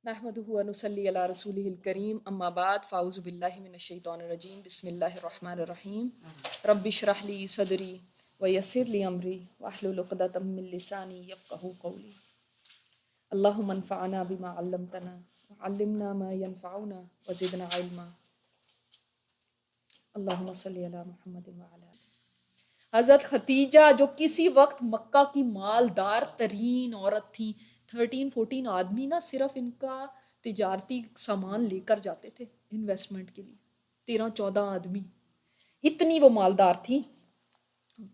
نحمده ونصلي على رسوله الكريم اما بعد فاعوذ بالله من الشيطان الرجيم بسم الله الرحمن الرحيم رب اشرح لي صدري ويسر لي امري واحلل عقدة من لساني يفقهوا قولي اللهم انفعنا بما علمتنا وعلمنا ما ينفعنا وزدنا علما اللهم صل على محمد وعلى حضرت ختیجہ جو کسی وقت مکہ کی مالدار ترین عورت تھی، 13-14 آدمی نا صرف ان کا تجارتی سامان لے کر جاتے تھے انویسٹمنٹ کے لیے، 13-14 آدمی، اتنی وہ مالدار تھی.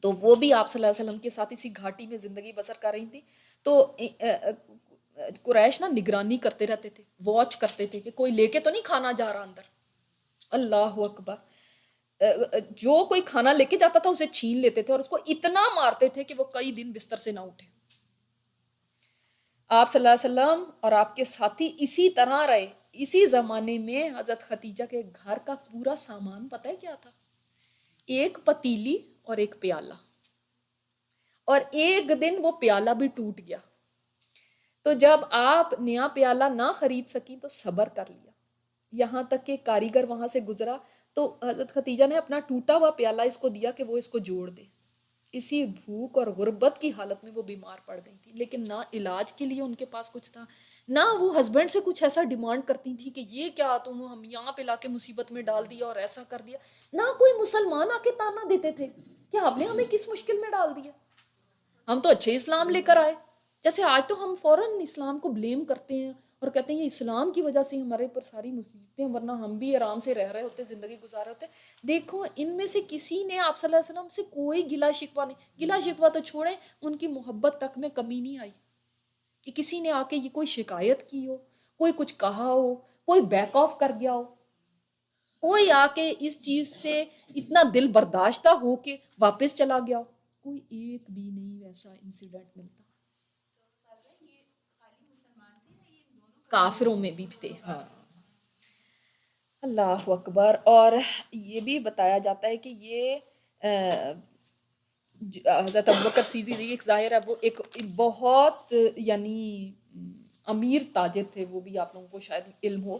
تو وہ بھی آپ صلی اللہ علیہ وسلم کے ساتھ اسی گھاٹی میں زندگی بسر کر رہی تھی. تو قریش نا نگرانی کرتے رہتے تھے، واچ کرتے تھے کہ کوئی لے کے تو نہیں کھانا جا رہا اندر. اللہ اکبر. جو کوئی کھانا لے کے جاتا تھا اسے چھین لیتے تھے اور اس کو اتنا مارتے تھے کہ وہ کئی دن بستر سے نہ اٹھے. آپ صلی اللہ علیہ وسلم اور آپ کے ساتھی اسی طرح رہے. اسی زمانے میں حضرت ختیجہ کے گھر کا پورا سامان پتہ ہے کیا تھا؟ ایک پتیلی اور ایک پیالہ، اور ایک دن وہ پیالہ بھی ٹوٹ گیا. تو جب آپ نیا پیالہ نہ خرید سکیں تو صبر کر لیا، یہاں تک کہ کاریگر وہاں سے گزرا تو حضرت ختیجہ نے اپنا ٹوٹا ہوا پیالہ اس کو دیا کہ وہ اس کو جوڑ دے. اسی بھوک اور غربت کی حالت میں وہ بیمار پڑ گئی تھی، لیکن نہ علاج کے لیے ان کے پاس کچھ تھا، نہ وہ ہسبینڈ سے کچھ ایسا ڈیمانڈ کرتی تھی کہ یہ کیا تم ہم یہاں پہ لا کے مصیبت میں ڈال دیا اور ایسا کر دیا. نہ کوئی مسلمان آ کے تانا دیتے تھے کہ آپ نے ہمیں کس مشکل میں ڈال دیا، ہم تو اچھے اسلام لے کر آئے. جیسے آج تو ہم فوراً اسلام کو بلیم کرتے ہیں اور کہتے ہیں یہ اسلام کی وجہ سے ہمارے اوپر ساری مصیبتیں، ورنہ ہم بھی آرام سے رہ رہے ہوتے، زندگی گزار رہے ہوتے. دیکھو ان میں سے کسی نے آپ صلی اللہ علیہ وسلم سے کوئی گلا شکوہ نہیں. گلا شکوہ تو چھوڑیں، ان کی محبت تک میں کمی نہیں آئی کہ کسی نے آ کے یہ کوئی شکایت کی ہو، کوئی کچھ کہا ہو، کوئی بیک آف کر گیا ہو، کوئی آ کے اس چیز سے اتنا دل برداشتہ ہو کہ واپس چلا گیا ہو. کوئی ایک بھی نہیں ویسا انسیڈنٹ ملتا. کافروں میں بھی تھے. ہاں اللہ اکبر. اور یہ بھی بتایا جاتا ہے کہ یہ حضرت ابوبکر صدیق ظاہر ہے وہ ایک بہت یعنی امیر تاجر تھے. وہ بھی آپ لوگوں کو شاید علم ہو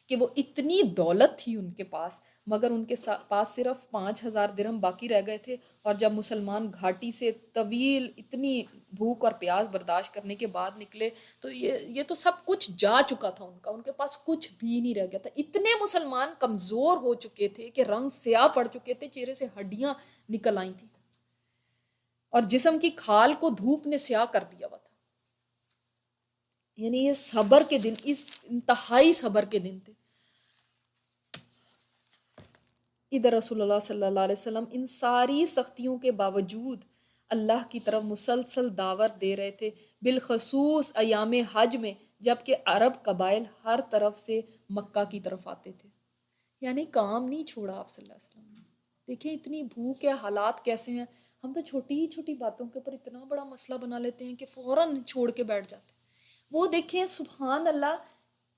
کہ وہ اتنی دولت تھی ان کے پاس، مگر ان کے پاس صرف 5,000 درہم باقی رہ گئے تھے. اور جب مسلمان گھاٹی سے طویل اتنی بھوک اور پیاس برداشت کرنے کے بعد نکلے تو یہ تو سب کچھ جا چکا تھا ان کے پاس کچھ بھی نہیں رہ گیا تھا. اتنے مسلمان کمزور ہو چکے تھے کہ رنگ سیاہ پڑ چکے تھے، چہرے سے ہڈیاں نکل آئی تھیں اور جسم کی کھال کو دھوپ نے سیاہ کر دیا ہوا تھا. یعنی یہ صبر کے دن، اس انتہائی صبر کے دن تھے. ادھر رسول اللہ صلی اللہ علیہ وسلم ان ساری سختیوں کے باوجود اللہ کی طرف مسلسل دعوت دے رہے تھے، بالخصوص ایام حج میں جب کہ عرب قبائل ہر طرف سے مکہ کی طرف آتے تھے. یعنی کام نہیں چھوڑا آپ صلی اللہ علیہ وسلم نے. دیکھیں اتنی بھوک ہے، حالات کیسے ہیں. ہم تو چھوٹی ہی چھوٹی باتوں کے اوپر اتنا بڑا مسئلہ بنا لیتے ہیں کہ فوراً چھوڑ کے بیٹھ جاتے ہیں. وہ دیکھیں سبحان اللہ،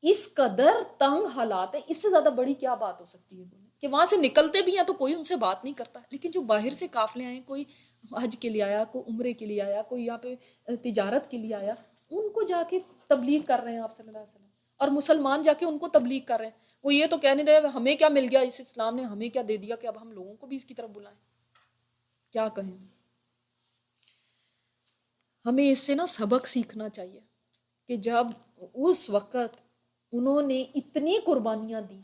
اس قدر تنگ حالات ہیں، اس سے زیادہ بڑی کیا بات ہو سکتی ہے کہ وہاں سے نکلتے بھی ہیں تو کوئی ان سے بات نہیں کرتا. لیکن جو باہر سے قافلے آئے، کوئی حج کے لیے آیا، کوئی عمرے کے لیے آیا، کوئی یہاں پہ تجارت کے لیے آیا، ان کو جا کے تبلیغ کر رہے ہیں آپ صلی اللہ علیہ وسلم. اور مسلمان جا کے ان کو تبلیغ کر رہے ہیں. وہ یہ تو کہہ نہیں رہے ہمیں کیا مل گیا، اس اسلام نے ہمیں کیا دے دیا کہ اب ہم لوگوں کو بھی اس کی طرف بلائیں. کیا کہیں، ہمیں اس سے نا سبق سیکھنا چاہیے کہ جب اس وقت انہوں نے اتنی قربانیاں دی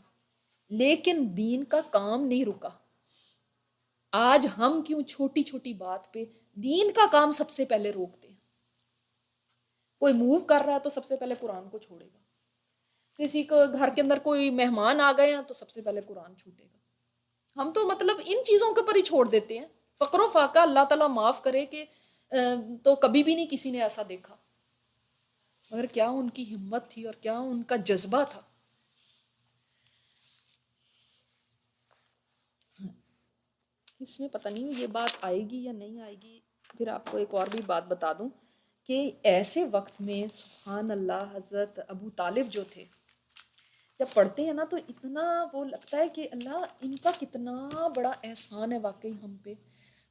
لیکن دین کا کام نہیں رکا. آج ہم کیوں چھوٹی چھوٹی بات پہ دین کا کام سب سے پہلے روکتے ہیں. کوئی موو کر رہا ہے تو سب سے پہلے قرآن کو چھوڑے گا. کسی کو گھر کے اندر کوئی مہمان آ گئے ہیں تو سب سے پہلے قرآن چھوٹے گا. ہم تو مطلب ان چیزوں کے اوپر ہی چھوڑ دیتے ہیں. فقر و فاقہ اللہ تعالیٰ معاف کرے کہ تو کبھی بھی نہیں کسی نے ایسا دیکھا، مگر کیا ان کی ہمت تھی اور کیا ان کا جذبہ تھا. اس میں پتہ نہیں یہ بات آئے گی یا نہیں آئے گی. پھر آپ کو ایک اور بھی بات بتا دوں کہ ایسے وقت میں سبحان اللہ حضرت ابو طالب جو تھے، جب پڑھتے ہیں نا تو اتنا وہ لگتا ہے کہ اللہ ان کا کتنا بڑا احسان ہے واقعی ہم پہ.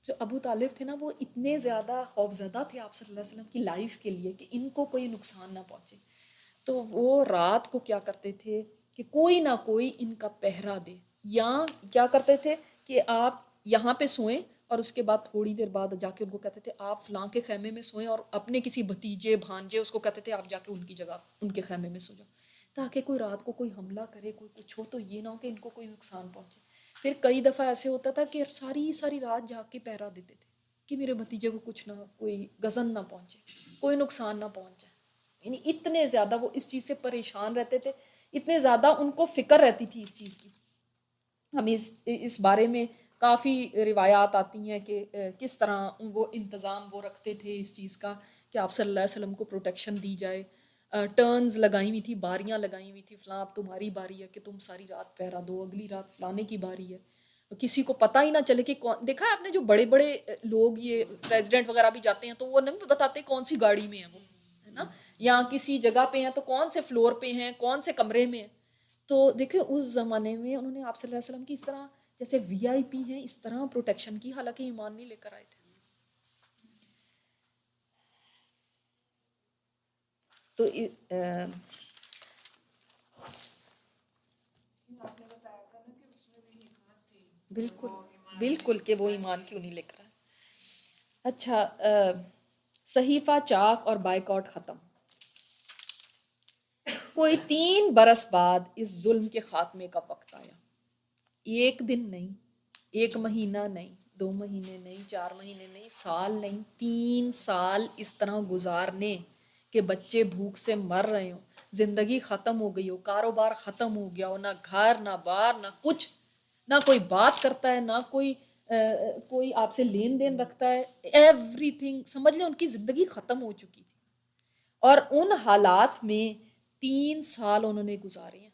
جو ابو طالب تھے نا وہ اتنے زیادہ خوفزدہ تھے آپ صلی اللہ علیہ وسلم کی لائف کے لیے کہ ان کو کوئی نقصان نہ پہنچے. تو وہ رات کو کیا کرتے تھے کہ کوئی نہ کوئی ان کا پہرا دے، یا کیا کرتے تھے کہ آپ یہاں پہ سوئیں اور اس کے بعد تھوڑی دیر بعد جا کے ان کو کہتے تھے آپ فلاں کے خیمے میں سوئیں، اور اپنے کسی بھتیجے بھانجے اس کو کہتے تھے آپ جا کے ان کی جگہ ان کے خیمے میں سو جاؤ، تاکہ کوئی رات کو کوئی حملہ کرے، کوئی کچھ ہو تو یہ نہ ہو کہ ان کو کوئی نقصان پہنچے۔ پھر کئی دفعہ ایسے ہوتا تھا کہ ساری ساری رات جا کے پہرا دیتے تھے کہ میرے بھتیجے کو کچھ نہ، کوئی غزن نہ پہنچے، کوئی نقصان نہ پہنچے۔ یعنی اتنے زیادہ وہ اس چیز سے پریشان رہتے تھے، اتنے زیادہ ان کو فکر رہتی تھی اس چیز کی۔ ہمیں اس بارے میں کافی روایات آتی ہیں کہ کس طرح وہ انتظام وہ رکھتے تھے اس چیز کا کہ آپ صلی اللہ علیہ وسلم کو پروٹیکشن دی جائے۔ ٹرنز لگائی ہوئی تھی، باریاں لگائی ہوئی تھی، فلاں اب تمہاری باری ہے کہ تم ساری رات پہرا دو، اگلی رات فلانے کی باری ہے، کسی کو پتہ ہی نہ چلے کہ کون۔ دیکھا ہے آپ نے جو بڑے بڑے لوگ یہ پریزیڈنٹ وغیرہ بھی جاتے ہیں تو وہ نہیں بتاتے کون سی گاڑی میں ہیں وہ، ہے نا، یا کسی جگہ پہ ہیں تو کون سے فلور پہ ہیں، کون سے کمرے میں ہیں۔ تو دیکھیں اس زمانے میں انہوں نے آپ صلی اللہ علیہ وسلم کی اس طرح جیسے وی آئی پی ہیں اس طرح پروٹیکشن کی، حالانکہ ایمان نہیں لے کر آئے تھے۔ تو بالکل بالکل کہ وہ ایمان کیوں نہیں لے کر آئے۔ اچھا، صحیفہ چاک اور بائیکاٹ ختم۔ کوئی 3 برس بعد اس ظلم کے خاتمے کا وقت آیا۔ ایک دن نہیں، ایک مہینہ نہیں، 2 مہینے نہیں، 4 مہینے نہیں، سال نہیں، 3 سال اس طرح گزارنے کہ بچے بھوک سے مر رہے ہوں، زندگی ختم ہو گئی ہو، کاروبار ختم ہو گیا ہو، نہ گھر نہ بار نہ کچھ، نہ کوئی بات کرتا ہے، نہ کوئی آپ سے لین دین رکھتا ہے، ایوری تھنگ سمجھ لیں ان کی زندگی ختم ہو چکی تھی، اور ان حالات میں 3 سال انہوں نے گزارے ہیں۔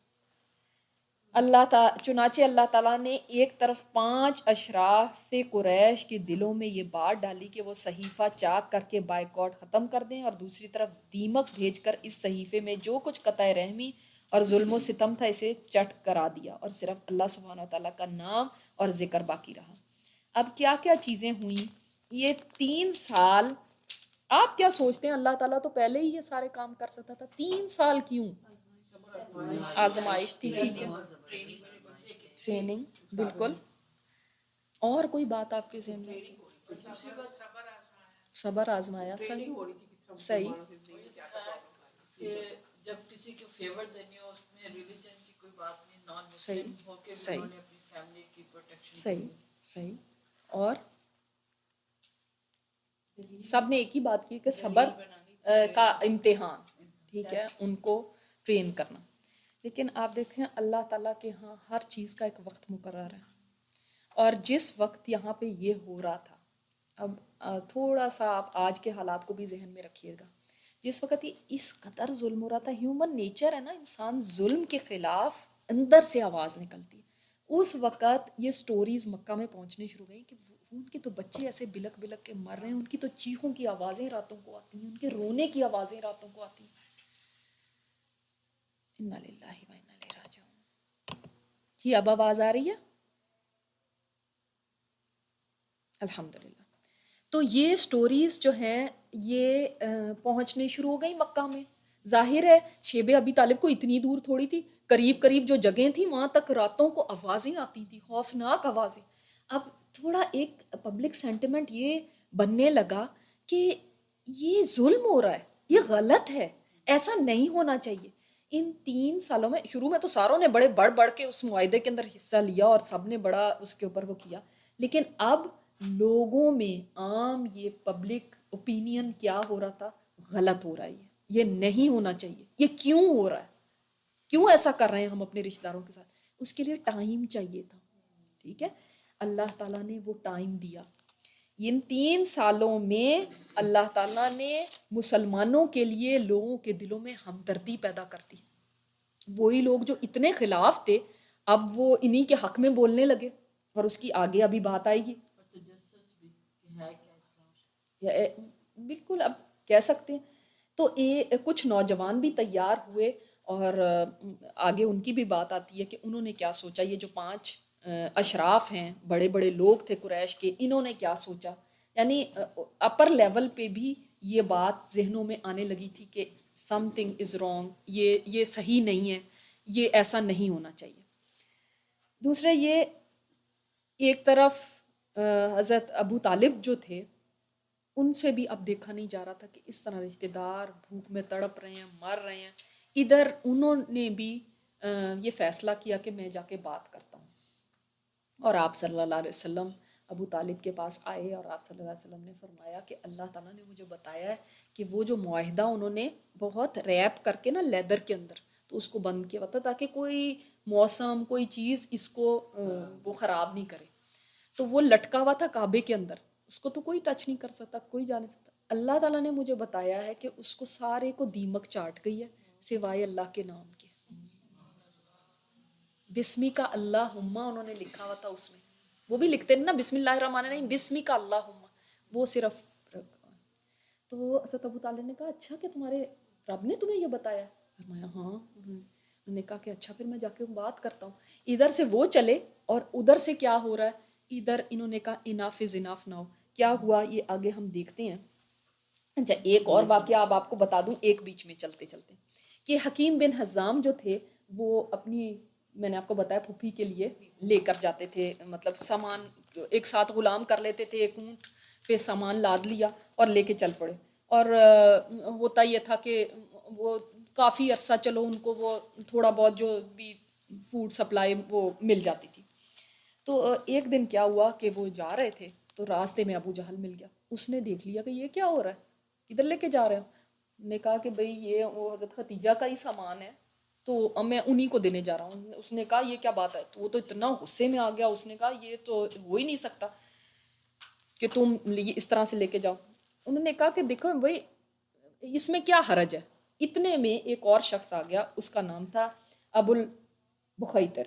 چنانچہ اللہ تعالیٰ نے ایک طرف 5 اشراف قریش کے دلوں میں یہ بات ڈالی کہ وہ صحیفہ چاک کر کے بائیکاٹ ختم کر دیں، اور دوسری طرف دیمک بھیج کر اس صحیفے میں جو کچھ قطع رحمی اور ظلم و ستم تھا اسے چٹ کرا دیا، اور صرف اللہ سبحانہ و تعالیٰ کا نام اور ذکر باقی رہا۔ اب کیا کیا چیزیں ہوئیں یہ 3 سال؟ آپ کیا سوچتے ہیں اللہ تعالیٰ تو پہلے ہی یہ سارے کام کر سکتا تھا، 3 سال کیوں؟ آزمائش تھی، ٹھیک ہے، ٹریننگ، بالکل۔ اور کوئی بات آپ کے ذہن میں؟ صبر آزمایا، صحیح جب کسی کو فیور دینی ہو اس میں ریلیجن کی کوئی بات نہیں، نان صحیح مسلم ہو کے صحیح انہوں نے اپنی فیملی کی پروٹیکشن صحیح صحیح، اور سب نے ایک ہی بات کی کہ صبر کا امتحان، ٹھیک ہے، ان کو ٹرین کرنا۔ لیکن آپ دیکھیں اللہ تعالیٰ کے ہاں ہر چیز کا ایک وقت مقرر ہے، اور جس وقت یہاں پہ یہ ہو رہا تھا، اب تھوڑا سا آپ آج کے حالات کو بھی ذہن میں رکھیے گا، جس وقت یہ اس قدر ظلم ہو رہا تھا، ہیومن نیچر ہے نا، انسان ظلم کے خلاف اندر سے آواز نکلتی ہے، اس وقت یہ سٹوریز مکہ میں پہنچنے شروع گئی کہ ان کے تو بچے ایسے بلک بلک کے مر رہے ہیں، ان کی تو چیخوں کی آوازیں راتوں کو آتی ہیں، ان کے رونے کی آوازیں راتوں کو آتی ہیں۔ انا للہ و انا الیہ راجعون۔ جی اب آواز آ رہی ہے؟ الحمدللہ۔ تو یہ سٹوریز جو ہیں یہ پہنچنے شروع ہو گئی مکہ میں۔ ظاہر ہے شیب ابی طالب کو اتنی دور تھوڑی تھی، قریب قریب جو جگہیں تھیں وہاں تک راتوں کو آوازیں آتی تھیں، خوفناک آوازیں۔ اب تھوڑا ایک پبلک سینٹیمنٹ یہ بننے لگا کہ یہ ظلم ہو رہا ہے، یہ غلط ہے، ایسا نہیں ہونا چاہیے۔ ان 3 سالوں میں شروع میں تو ساروں نے بڑے بڑھ کے اس معاہدے کے اندر حصہ لیا اور سب نے بڑا اس کے اوپر وہ کیا، لیکن اب لوگوں میں عام یہ پبلک اوپینین کیا ہو رہا تھا، غلط ہو رہا ہے، یہ نہیں ہونا چاہیے، یہ کیوں ہو رہا ہے، کیوں ایسا کر رہے ہیں ہم اپنے رشتہ داروں کے ساتھ؟ اس کے لیے ٹائم چاہیے تھا، ٹھیک ہے، اللہ تعالیٰ نے وہ ٹائم دیا۔ ان 3 سالوں میں اللہ تعالیٰ نے مسلمانوں کے لیے لوگوں کے دلوں میں ہمدردی پیدا کر دی۔ وہی لوگ جو اتنے خلاف تھے اب وہ انہی کے حق میں بولنے لگے، اور اس کی آگے ابھی بات آئے گی۔ بالکل اب کہہ سکتے ہیں۔ تو کچھ نوجوان بھی تیار ہوئے، اور آگے ان کی بھی بات آتی ہے کہ انہوں نے کیا سوچا۔ یہ جو 5 اشراف ہیں، بڑے بڑے لوگ تھے قریش کے، انہوں نے کیا سوچا، یعنی اپر لیول پہ بھی یہ بات ذہنوں میں آنے لگی تھی کہ سم تھنگ از رانگ، یہ صحیح نہیں ہے، یہ ایسا نہیں ہونا چاہیے. دوسرا یہ ایک طرف حضرت ابو طالب جو تھے ان سے بھی اب دیکھا نہیں جا رہا تھا کہ اس طرح رشتہ دار بھوک میں تڑپ رہے ہیں، مر رہے ہیں. ادھر انہوں نے بھی یہ فیصلہ کیا کہ میں جا کے بات کرتا ہوں، اور آپ صلی اللہ علیہ وسلم ابو طالب کے پاس آئے اور آپ صلی اللہ علیہ وسلم نے فرمایا کہ اللہ تعالیٰ نے مجھے بتایا ہے کہ وہ جو معاہدہ انہوں نے بہت ریپ کر کے نا لیدر کے اندر تو اس کو بند کیا ہوا تھا تاکہ کوئی موسم کوئی چیز اس کو وہ خراب نہیں کرے. تو وہ لٹکا ہوا تھا کعبے کے اندر، اس کو تو کوئی ٹچ نہیں کر سکتا، کوئی جا نہیں سکتا. اللہ تعالیٰ نے مجھے بتایا ہے کہ اس کو سارے کو دیمک چاٹ گئی ہے سوائے اللہ کے نام کے. بسمی کا اللہم انہوں نے لکھا ہوا تھا اس میں، وہ بھی لکھتے ہیں نا بسم اللہ الرحمن الرحیم، بسمی کا اللہم وہ صرف. تو حضرت ابو طالب نے کہا اچھا کہ تمہارے رب نے تمہیں یہ بتایا؟ فرمایا ہاں. انہوں نے کہا کہ اچھا پھر میں جا کے بات کرتا ہوں. ادھر سے وہ چلے اور ادھر سے کیا ہو رہا ہے، ادھر انہوں نے کہا اناف از اناف ناؤ. کیا ہوا یہ آگے ہم دیکھتے ہیں. اچھا ایک اور واقعہ اب آپ کو بتا دوں ایک بیچ میں چلتے چلتے کہ حکیم بن حزام جو تھے وہ اپنی، میں نے آپ کو بتایا پھوپھی کے لیے لے کر جاتے تھے، مطلب سامان ایک ساتھ غلام کر لیتے تھے، ایک اونٹ پہ سامان لاد لیا اور لے کے چل پڑے. اور ہوتا یہ تھا کہ وہ کافی عرصہ چلو ان کو وہ تھوڑا بہت جو بھی فوڈ سپلائی وہ مل جاتی تھی. تو ایک دن کیا ہوا کہ وہ جا رہے تھے تو راستے میں ابو جہل مل گیا. اس نے دیکھ لیا کہ یہ کیا ہو رہا ہے، کدھر لے کے جا رہے ہو؟ نے کہا کہ بھئی یہ وہ حضرت خدیجہ کا ہی سامان ہے تو میں انہی کو دینے جا رہا ہوں. اس نے کہا یہ کیا بات ہے؟ تو وہ تو اتنا غصے میں آ گیا، اس نے کہا یہ تو ہو ہی نہیں سکتا کہ تم اس طرح سے لے کے جاؤ. انہوں نے کہا کہ دیکھو بھائی اس میں کیا حرج ہے. اتنے میں ایک اور شخص آ گیا، اس کا نام تھا ابو البخیتر.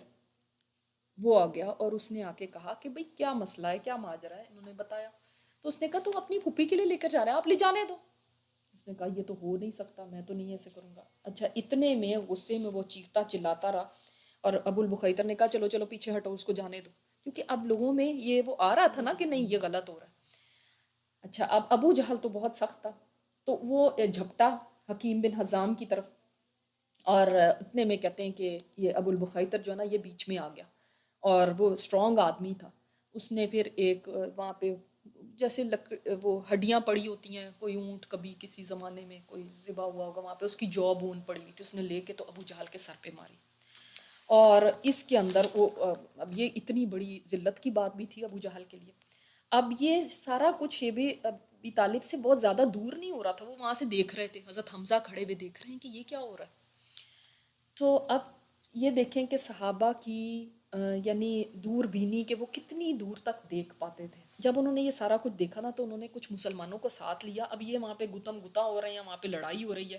وہ آ گیا اور اس نے آ کے کہا کہ بھئی کیا مسئلہ ہے، کیا ماجرا ہے. انہوں نے بتایا تو اس نے کہا تم اپنی پھوپھی کے لیے لے کر جا رہے ہیں، آپ لے جانے دو. اس نے کہا یہ تو ہو نہیں سکتا، میں تو نہیں ایسے کروں گا. اچھا اتنے میں غصے میں وہ چیختا چلاتا رہا اور ابو البخیتر نے کہا چلو چلو پیچھے ہٹو، اس کو جانے دو، کیونکہ اب لوگوں میں یہ وہ آ رہا تھا نا کہ نہیں یہ غلط ہو رہا ہے. اچھا اب ابو جہل تو بہت سخت تھا تو وہ جھپٹا حکیم بن حزام کی طرف، اور اتنے میں کہتے ہیں کہ یہ ابو البخیتر جو ہے نا یہ بیچ میں آ گیا اور وہ اسٹرانگ آدمی تھا. اس نے پھر ایک وہاں پہ جیسے وہ ہڈیاں پڑی ہوتی ہیں، کوئی اونٹ کبھی کسی زمانے میں کوئی ذبح ہوا ہوگا وہاں پہ، اس کی جو بون پڑی ہوئی تھی، اس نے لے کے تو ابو جہل کے سر پہ ماری. اور اس کے اندر وہ اب یہ اتنی بڑی ذلت کی بات بھی تھی ابو جہل کے لیے. اب یہ سارا کچھ یہ بھی ابی طالب سے بہت زیادہ دور نہیں ہو رہا تھا، وہ وہاں سے دیکھ رہے تھے، حضرت حمزہ کھڑے ہوئے دیکھ رہے ہیں کہ یہ کیا ہو رہا ہے. تو اب یہ دیکھیں کہ صحابہ کی یعنی دور بینی کہ وہ کتنی دور تک دیکھ پاتے تھے. جب انہوں نے یہ سارا کچھ دیکھا نا تو انہوں نے کچھ مسلمانوں کو ساتھ لیا. اب یہ وہاں پہ گتم گتا ہو رہے ہیں، وہاں پہ لڑائی ہو رہی ہے،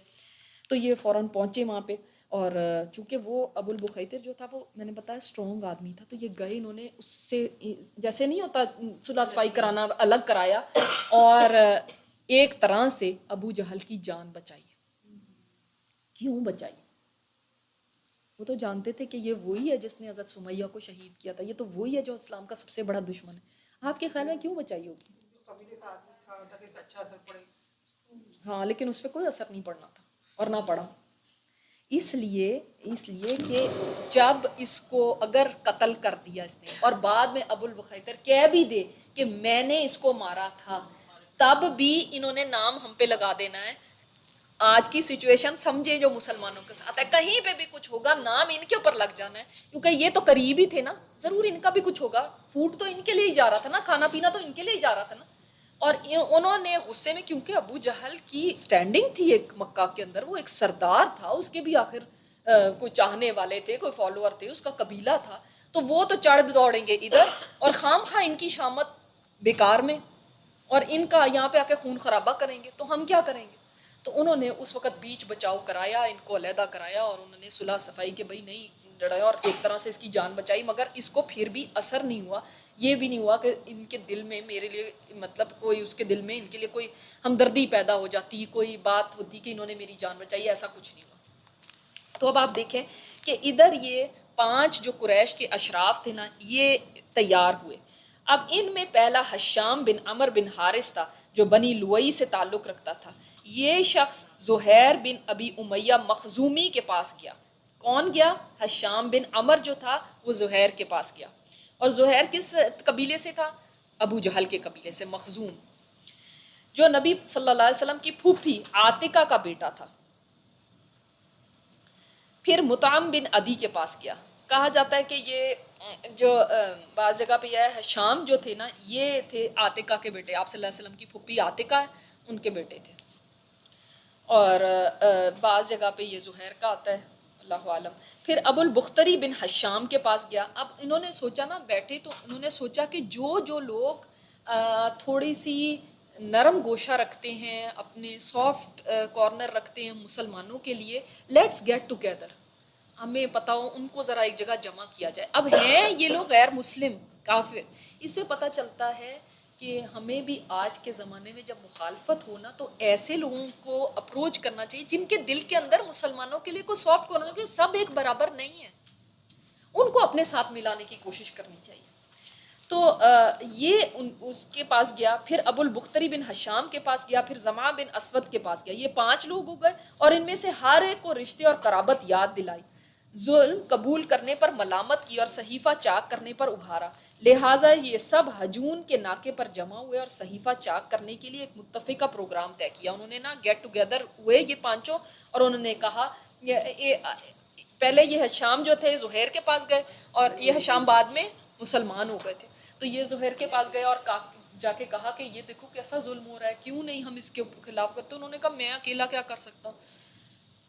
تو یہ فوراً پہنچے وہاں پہ. اور چونکہ وہ ابو البخیتر جو تھا وہ میں نے بتایا اسٹرانگ آدمی تھا، تو یہ گئے، انہوں نے اس سے جیسے نہیں ہوتا صلح صفائی کرانا، الگ کرایا اور ایک طرح سے ابو جہل کی جان بچائی. کیوں بچائی؟ وہ تو جانتے تھے کہ یہ وہی ہے جس نے حضرت سمیہ کو شہید کیا تھا، یہ تو وہی ہے جو اسلام کا سب سے بڑا دشمن ہے. آپ کے خیال میں کیوں بچائی ہوگی؟ ہاں لیکن اس پہ کوئی اثر نہیں پڑنا تھا اور نہ پڑا. اس لیے کہ جب اس کو اگر قتل کر دیا اس نے اور بعد میں ابو البخیتر کہہ بھی دے کہ میں نے اس کو مارا تھا، تب بھی انہوں نے نام ہم پہ لگا دینا ہے. آج کی سچویشن سمجھے جو مسلمانوں کے ساتھ ہے، کہیں پہ بھی کچھ ہوگا نام ان کے اوپر لگ جانا ہے، کیونکہ یہ تو قریب ہی تھے نا، ضرور ان کا بھی کچھ ہوگا. فوڈ تو ان کے لیے ہی جا رہا تھا نا، کھانا پینا تو ان کے لیے ہی جا رہا تھا نا. اور انہوں نے غصے میں، کیونکہ ابو جہل کی سٹینڈنگ تھی ایک مکہ کے اندر، وہ ایک سردار تھا، اس کے بھی آخر کوئی چاہنے والے تھے، کوئی فالوور تھے، اس کا قبیلہ تھا، تو وہ تو چڑھ دوڑیں گے ادھر اور خام خواہ ان کی شامت بیکار میں اور ان کا یہاں پہ آ کے خون خرابہ کریں گے، تو ہم کیا کریں گے. تو انہوں نے اس وقت بیچ بچاؤ کرایا، ان کو علیحدہ کرایا اور انہوں نے صلح صفائی کہ بھائی نہیں لڑایا اور ایک طرح سے اس کی جان بچائی. مگر اس کو پھر بھی اثر نہیں ہوا، یہ بھی نہیں ہوا کہ ان کے دل میں میرے لیے مطلب کوئی اس کے دل میں ان کے لیے کوئی ہمدردی پیدا ہو جاتی، کوئی بات ہوتی کہ انہوں نے میری جان بچائی، ایسا کچھ نہیں ہوا. تو اب آپ دیکھیں کہ ادھر یہ 5 جو قریش کے اشراف تھے نا یہ تیار ہوئے. اب ان میں پہلا حشام بن عمر بن حارث تھا جو بنی لوئی سے تعلق رکھتا تھا، یہ شخص زہیر بن ابی امیہ مخزومی کے پاس گیا. کون گیا؟ حشام بن عمر جو تھا وہ زہیر کے پاس گیا. اور زہیر کس قبیلے سے تھا؟ ابو جہل کے قبیلے سے، مخزوم، جو نبی صلی اللہ علیہ وسلم کی پھوپھی عاتکہ کا بیٹا تھا. پھر مطعم بن عدی کے پاس گیا. کہا جاتا ہے کہ یہ جو بعض جگہ پہ یہ ہے حشام جو تھے نا، یہ تھے عاتکہ کے بیٹے، آپ صلی اللہ علیہ وسلم کی پھوپھی عاتکہ ہے، ان کے بیٹے تھے. اور بعض جگہ پہ یہ زہیر کا آتا ہے، اللہ عالم. پھر ابو البختری بن حشام کے پاس گیا. اب انہوں نے سوچا نا، بیٹھے تو انہوں نے سوچا کہ جو لوگ تھوڑی سی نرم گوشہ رکھتے ہیں، اپنے سافٹ کارنر رکھتے ہیں مسلمانوں کے لیے، لیٹس گیٹ ٹوگیدر، ہمیں پتہ ہو ان کو ذرا ایک جگہ جمع کیا جائے. اب ہیں یہ لوگ غیر مسلم کافر. اس سے پتہ چلتا ہے کہ ہمیں بھی آج کے زمانے میں جب مخالفت ہونا تو ایسے لوگوں کو اپروچ کرنا چاہیے جن کے دل کے اندر مسلمانوں کے لیے کوئی سافٹ کارنر، کہ سب ایک برابر نہیں ہے، ان کو اپنے ساتھ ملانے کی کوشش کرنی چاہیے. تو یہ اس کے پاس گیا. پھر ابو البختری بن حشام کے پاس گیا. پھر زمع بن اسود کے پاس گیا. یہ 5 لوگ ہو گئے، اور ان میں سے ہر ایک کو رشتے اور قرابت یاد دلائی، ظلم قبول کرنے پر ملامت کی اور صحیفہ چاک کرنے پر ابھارا. لہٰذا یہ سب ہجون کے ناکے پر جمع ہوئے اور صحیفہ چاک کرنے کے لیے ایک متفقہ پروگرام طے کیا. انہوں نے نا گیٹ ٹوگیدر ہوئے یہ 5، اور انہوں نے کہا پہلے یہ حشام جو تھے زہیر کے پاس گئے، اور یہ حشام بعد میں مسلمان ہو گئے تھے. تو یہ زہیر کے پاس گئے اور جا کے کہا کہ یہ دیکھو کیسا ظلم ہو رہا ہے، کیوں نہیں ہم اس کے خلاف کرتے. انہوں نے کہا میں اکیلا کیا کر سکتا ہوں.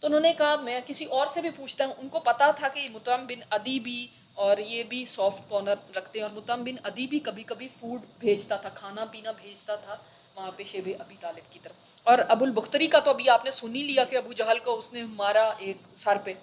تو انہوں نے کہا میں کسی اور سے بھی پوچھتا ہوں. ان کو پتا تھا کہ مطعم بن عدی بھی اور یہ بھی سافٹ کارنر رکھتے ہیں، اور مطعم بن عدی بھی کبھی کبھی فوڈ بھیجتا تھا، کھانا پینا بھیجتا تھا وہاں پہ شیب ابی طالب کی طرف. اور ابو البختری کا تو ابھی آپ نے سن ہی لیا کہ ابو جہل کو اس نے مارا ایک سر پہ.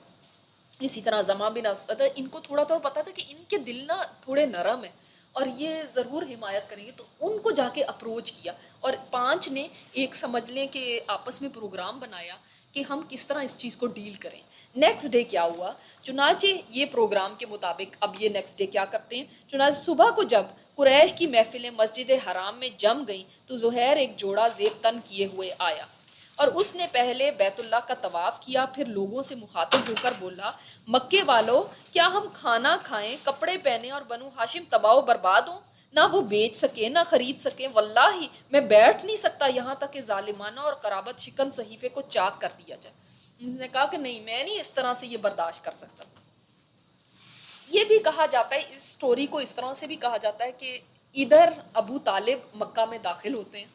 اسی طرح زمع بن اسود، ان کو تھوڑا تھوڑا پتا تھا کہ ان کے دل نا تھوڑے نرم ہیں اور یہ ضرور حمایت کریں گے. تو ان کو جا کے اپروچ کیا، اور 5 نے ایک سمجھ لیں کہ آپس میں پروگرام بنایا کہ ہم کس طرح اس چیز کو ڈیل کریں. نیکسٹ ڈے کیا ہوا؟ چنانچہ یہ پروگرام کے مطابق اب یہ نیکسٹ ڈے کیا کرتے ہیں. چنانچہ صبح کو جب قریش کی محفلیں مسجد حرام میں جم گئیں تو زہیر ایک جوڑا زیب تن کیے ہوئے آیا، اور اس نے پہلے بیت اللہ کا طواف کیا. پھر لوگوں سے مخاطب ہو کر بولا، مکے والو، کیا ہم کھانا کھائیں، کپڑے پہنیں اور بنو ہاشم تباہ و برباد ہوں؟ نہ وہ بیچ سکے نہ خرید سکے. واللہ میں بیٹھ نہیں سکتا یہاں تک کہ ظالمانہ اور قرابت شکن صحیفے کو چاک کر دیا جائے. انہوں نے کہا کہ نہیں، میں نہیں اس طرح سے یہ برداشت کر سکتا. یہ بھی کہا جاتا ہے، اس سٹوری کو اس طرح سے بھی کہا جاتا ہے کہ ادھر ابو طالب مکہ میں داخل ہوتے ہیں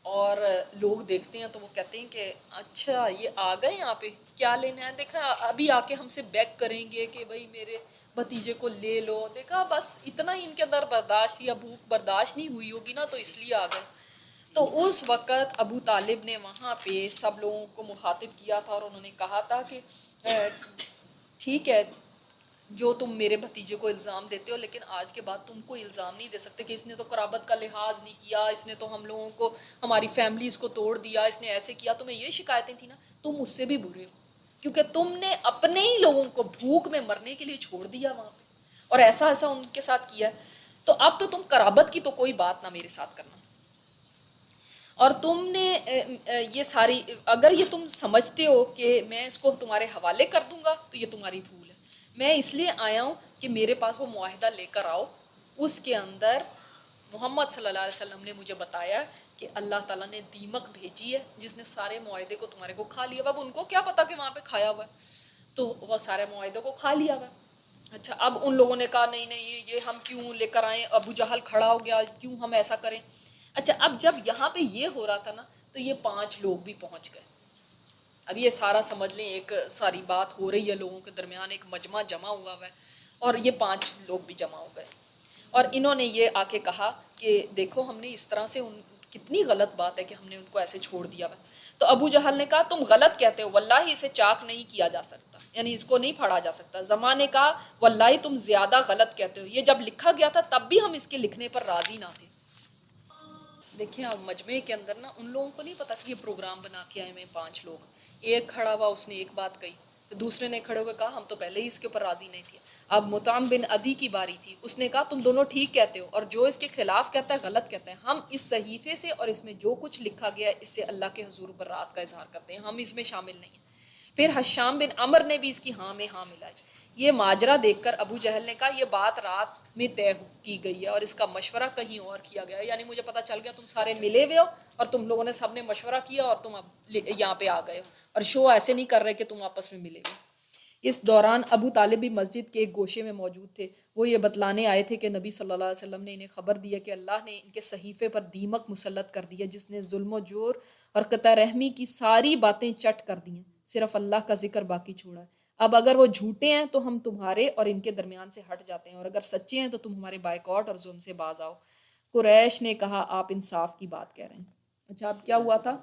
اور لوگ دیکھتے ہیں تو وہ کہتے ہیں کہ اچھا یہ آ گئے یہاں پہ، کیا لینا ہے؟ دیکھا ابھی آ کے ہم سے بیگ کریں گے کہ بھائی میرے بھتیجے کو لے لو. دیکھا بس اتنا ہی ان کے اندر برداشت یا بھوک برداشت نہیں ہوئی ہوگی نا، تو اس لیے آ گئے. تو اس وقت ابو طالب نے وہاں پہ سب لوگوں کو مخاطب کیا تھا، اور انہوں نے کہا تھا کہ ٹھیک ہے جو تم میرے بھتیجے کو الزام دیتے ہو، لیکن آج کے بعد تم کو الزام نہیں دے سکتے کہ اس نے تو قرابت کا لحاظ نہیں کیا، اس نے تو ہم لوگوں کو، ہماری فیملیز کو توڑ دیا، اس نے ایسے کیا. تمہیں یہ شکایتیں تھیں نا، تم اس سے بھی برے ہو، کیونکہ تم نے اپنے ہی لوگوں کو بھوک میں مرنے کے لیے چھوڑ دیا وہاں پہ، اور ایسا ان کے ساتھ کیا. تو اب تو تم قرابت کی تو کوئی بات نہ میرے ساتھ کرنا. اور تم نے یہ ساری، اگر یہ تم سمجھتے ہو کہ میں اس کو تمہارے حوالے کر دوں گا تو یہ تمہاری بھول ہے. میں اس لیے آیا ہوں کہ میرے پاس وہ معاہدہ لے کر آؤ، اس کے اندر محمد صلی اللہ علیہ وسلم نے مجھے بتایا کہ اللہ تعالیٰ نے دیمک بھیجی ہے جس نے سارے معاہدے کو تمہارے کو کھا لیا. اب ان کو کیا پتا کہ وہاں پہ کھایا ہوا ہے، تو وہ سارے معاہدے کو کھا لیا ہوا. اچھا، اب ان لوگوں نے کہا نہیں یہ ہم کیوں لے کر آئیں، ابو جہل کھڑا ہو گیا، کیوں ہم ایسا کریں. اچھا، اب جب یہاں پہ یہ ہو رہا تھا نا تو یہ 5 لوگ بھی پہنچ گئے. اب یہ سارا سمجھ لیں ایک ساری بات ہو رہی ہے لوگوں کے درمیان، ایک مجمع جمع ہوا ہے، اور یہ 5 لوگ بھی جمع ہو گئے. اور انہوں نے یہ آ کے کہا کہ دیکھو ہم نے اس طرح سے کتنی غلط بات ہے کہ ہم نے ان کو ایسے چھوڑ دیا ہے. تو ابو جہل نے کہا تم غلط کہتے ہو، واللہ اسے چاک نہیں کیا جا سکتا، یعنی اس کو نہیں پھاڑا جا سکتا. زماں نے کہا واللہ تم زیادہ غلط کہتے ہو، یہ جب لکھا گیا تھا تب بھی ہم اس کے لکھنے پر راضی نہ تھے. دیکھیں اب مجمع کے اندر نا ان لوگوں کو نہیں پتا کہ یہ پروگرام بنا کے آئے میں 5 لوگ. ایک کھڑا ہوا، اس نے ایک بات کہی، دوسرے نے کھڑے ہو کے کہا ہم تو پہلے ہی اس کے اوپر راضی نہیں تھے. اب مطعم بن عدی کی باری تھی. اس نے کہا تم دونوں ٹھیک کہتے ہو اور جو اس کے خلاف کہتا ہے غلط کہتا ہے. ہم اس صحیفے سے اور اس میں جو کچھ لکھا گیا ہے اس سے اللہ کے حضور برات کا اظہار کرتے ہیں, ہم اس میں شامل نہیں ہیں. پھر حشام بن عمر نے بھی اس کی ہاں میں ہاں ملائی. یہ ماجرا دیکھ کر ابو جہل نے کہا یہ بات رات میں طے کی گئی ہے اور اس کا مشورہ کہیں اور کیا گیا ہے, یعنی مجھے پتہ چل گیا تم سارے ملے ہوئے ہو اور تم لوگوں نے سب نے مشورہ کیا اور تم اب یہاں پہ آ گئے ہو اور شو ایسے نہیں کر رہے کہ تم آپس میں ملے ہوئے. اس دوران ابو طالب بھی مسجد کے ایک گوشے میں موجود تھے. وہ یہ بتلانے آئے تھے کہ نبی صلی اللہ علیہ وسلم نے انہیں خبر دی ہے کہ اللہ نے ان کے صحیفے پر دیمک مسلط کر دی ہے جس نے ظلم و جور اور قطع رحمی کی ساری باتیں چٹ کر دی ہیں, صرف اللہ کا ذکر باقی چھوڑا ہے. اب اگر وہ جھوٹے ہیں تو ہم تمہارے اور ان کے درمیان سے ہٹ جاتے ہیں اور اگر سچے ہیں تو تم ہمارے بائیکاٹ اور ظلم سے باز آؤ. قریش نے کہا آپ انصاف کی بات کہہ رہے ہیں. اچھا اب کیا ہوا تھا؟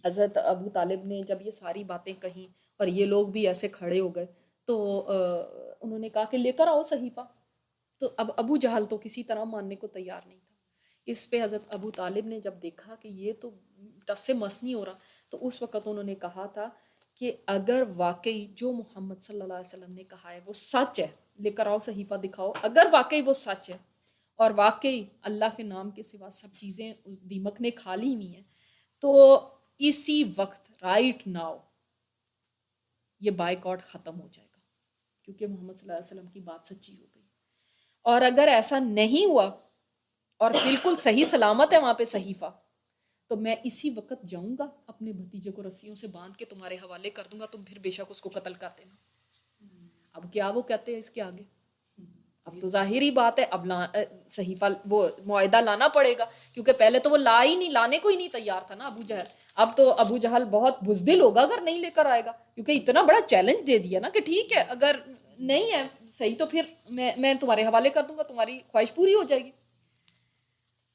حضرت ابو طالب نے جب یہ ساری باتیں کہیں اور یہ لوگ بھی ایسے کھڑے ہو گئے تو انہوں نے کہا کہ لے کر آؤ صحیفہ. تو اب ابو جہل تو کسی طرح ماننے کو تیار نہیں تھا. اس پہ حضرت ابو طالب نے جب دیکھا کہ یہ تو ٹس سے مس نہیں ہو رہا تو اس وقت انہوں نے کہا تھا کہ اگر واقعی جو محمد صلی اللہ علیہ وسلم نے کہا ہے وہ سچ ہے, لے کر آؤ صحیفہ دکھاؤ, اگر واقعی وہ سچ ہے اور واقعی اللہ کے نام کے سوا سب چیزیں دیمک نے کھا لی ہوئی ہیں تو اسی وقت رائٹ ناؤ یہ بائیکاٹ ختم ہو جائے گا کیونکہ محمد صلی اللہ علیہ وسلم کی بات سچی ہو گئی. اور اگر ایسا نہیں ہوا اور بالکل صحیح سلامت ہے وہاں پہ صحیفہ تو میں اسی وقت جاؤں گا اپنے بھتیجے کو رسیوں سے باندھ کے تمہارے حوالے کر دوں گا, تم پھر بے شک اس کو قتل کر دینا. اب کیا وہ کہتے ہیں اس کے آگے؟ اب تو ظاہری بات ہے اب صحیفہ وہ معاہدہ لانا پڑے گا کیونکہ پہلے تو وہ لانے کو ہی نہیں تیار تھا نا ابو جہل. اب تو ابو جہل بہت بزدل ہوگا اگر نہیں لے کر آئے گا کیونکہ اتنا بڑا چیلنج دے دیا نا کہ ٹھیک ہے اگر نہیں ہے صحیح تو پھر میں تمہارے حوالے کر دوں گا, تمہاری خواہش پوری ہو جائے گی.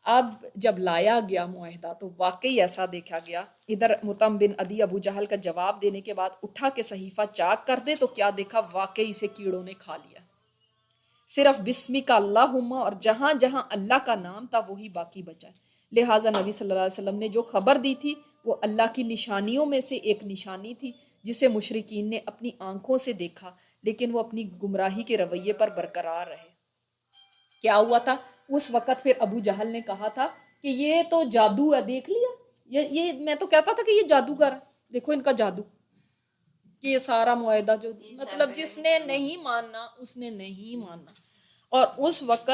اب جب لایا گیا معاہدہ تو واقعی ایسا دیکھا گیا, ادھر مطعم بن عدی ابو جہل کا جواب دینے کے بعد اٹھا کے صحیفہ چاک کر دے تو کیا دیکھا واقعی اسے کیڑوں نے کھا لیا. صرف بسمک اللہم اور جہاں جہاں اللہ کا نام تھا وہی باقی بچا ہے. لہٰذا نبی صلی اللہ علیہ وسلم نے جو خبر دی تھی وہ اللہ کی نشانیوں میں سے ایک نشانی تھی جسے مشرکین نے اپنی آنکھوں سے دیکھا لیکن وہ اپنی گمراہی کے رویے پر برقرار رہے. کیا ہوا تھا اس وقت؟ پھر ابو جہل نے کہا تھا کہ یہ تو جادو ہے, دیکھ لیا یہ میں تو کہتا تھا کہ یہ جادوگر ہے, دیکھو ان کا جادو, کہ یہ سارا معاہدہ جو مطلب جس نے نہیں ماننا اس نے نہیں ماننا. اور اس وقت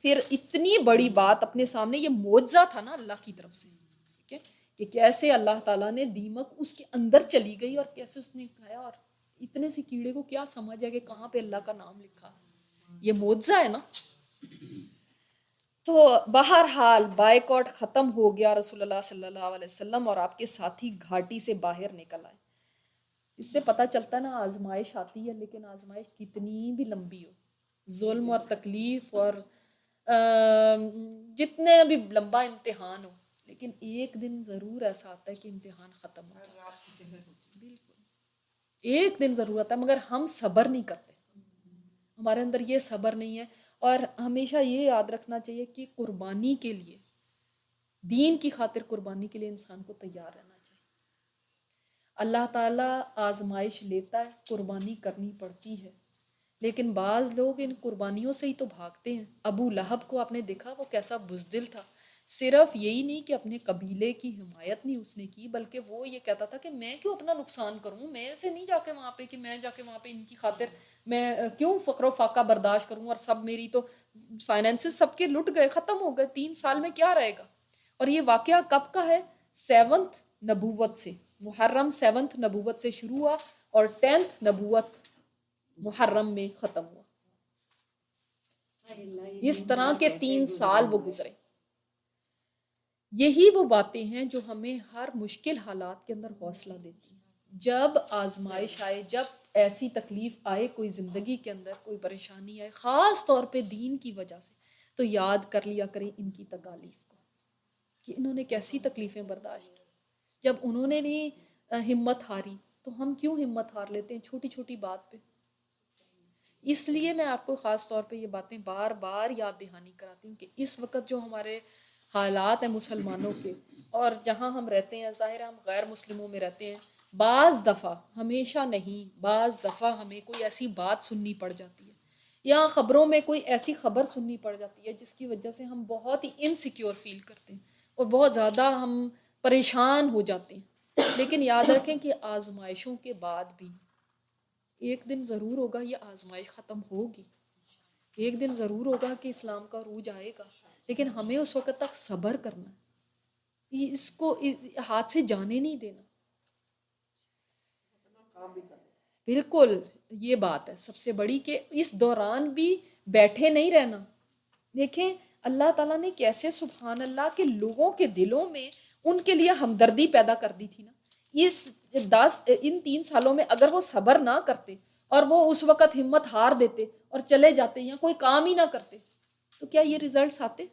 پھر اتنی بڑی بات اپنے سامنے, یہ معجزہ تھا نا اللہ کی طرف سے, ٹھیک ہے, کہ کیسے اللہ تعالیٰ نے دیمک اس کے اندر چلی گئی اور کیسے اس نے کھایا, اور اتنے سے کیڑے کو کیا سمجھ ہے کہ کہاں پہ اللہ کا نام لکھا, یہ معجزہ ہے نا. تو بہرحال بائیکاٹ ختم ہو گیا, رسول اللہ صلی اللہ علیہ وسلم اور آپ کے ساتھی گھاٹی سے باہر نکل آئے. اس سے پتہ چلتا ہے نا آزمائش آتی ہے لیکن آزمائش کتنی بھی لمبی ہو, ظلم اور تکلیف اور جتنے بھی لمبا امتحان ہو, لیکن ایک دن ضرور ایسا آتا ہے کہ امتحان ختم ہو جاتا ہے. بالکل ایک دن ضرور آتا ہے مگر ہم صبر نہیں کرتے, ہمارے اندر یہ صبر نہیں ہے. اور ہمیشہ یہ یاد رکھنا چاہیے کہ قربانی کے لیے, دین کی خاطر قربانی کے لیے انسان کو تیار رہنا چاہیے. اللہ تعالیٰ آزمائش لیتا ہے, قربانی کرنی پڑتی ہے, لیکن بعض لوگ ان قربانیوں سے ہی تو بھاگتے ہیں. ابو لہب کو آپ نے دیکھا وہ کیسا بزدل تھا, صرف یہی نہیں کہ اپنے قبیلے کی حمایت نہیں اس نے کی بلکہ وہ یہ کہتا تھا کہ میں کیوں اپنا نقصان کروں, میں سے نہیں جا کے وہاں پہ کہ میں جا کے وہاں پہ ان کی خاطر میں کیوں فقر و فاقہ برداشت کروں, اور سب میری تو فائنینسز سب کے لٹ گئے, ختم ہو گئے, 3 سال میں کیا رہے گا. اور یہ واقعہ کب کا ہے؟ 7th نبوت سے, محرم 7th نبوت سے شروع ہوا اور 10th نبوت محرم میں ختم ہوا. اس طرح کے 3 سال وہ گزرے. یہی وہ باتیں ہیں جو ہمیں ہر مشکل حالات کے اندر حوصلہ دیتی ہیں. جب آزمائش آئے, جب ایسی تکلیف آئے کوئی زندگی کے اندر, کوئی پریشانی آئے خاص طور پہ دین کی وجہ سے, تو یاد کر لیا کریں ان کی تکالیف کو کہ انہوں نے کیسی تکلیفیں برداشت کی. جب انہوں نے نہیں ہمت ہاری تو ہم کیوں ہمت ہار لیتے ہیں چھوٹی چھوٹی بات پہ. اس لیے میں آپ کو خاص طور پہ یہ باتیں بار بار یاد دہانی کراتی ہوں کہ اس وقت جو ہمارے حالات ہیں مسلمانوں کے, اور جہاں ہم رہتے ہیں, ظاہر ہم غیر مسلموں میں رہتے ہیں, بعض دفعہ، ہمیشہ نہیں، بعض دفعہ ہمیں کوئی ایسی بات سننی پڑ جاتی ہے یا خبروں میں کوئی ایسی خبر سننی پڑ جاتی ہے جس کی وجہ سے ہم بہت ہی انسیکیور فیل کرتے ہیں اور بہت زیادہ ہم پریشان ہو جاتے ہیں. لیکن یاد رکھیں کہ آزمائشوں کے بعد بھی ایک دن ضرور ہوگا یہ آزمائش ختم ہوگی، ایک دن ضرور ہوگا کہ اسلام کا عروج آئے گا، لیکن ہمیں اس وقت تک صبر کرنا ہے، اس کو ہاتھ سے جانے نہیں دینا. بالکل یہ بات ہے سب سے بڑی کہ اس دوران بھی بیٹھے نہیں رہنا. دیکھیں اللہ تعالیٰ نے کیسے سبحان اللہ کے لوگوں کے دلوں میں ان کے لیے ہمدردی پیدا کر دی تھی نا. ان 3 سالوں میں اگر وہ صبر نہ کرتے اور وہ اس وقت ہمت ہار دیتے اور چلے جاتے یا کوئی کام ہی نہ کرتے تو کیا یہ ریزلٹس آتے؟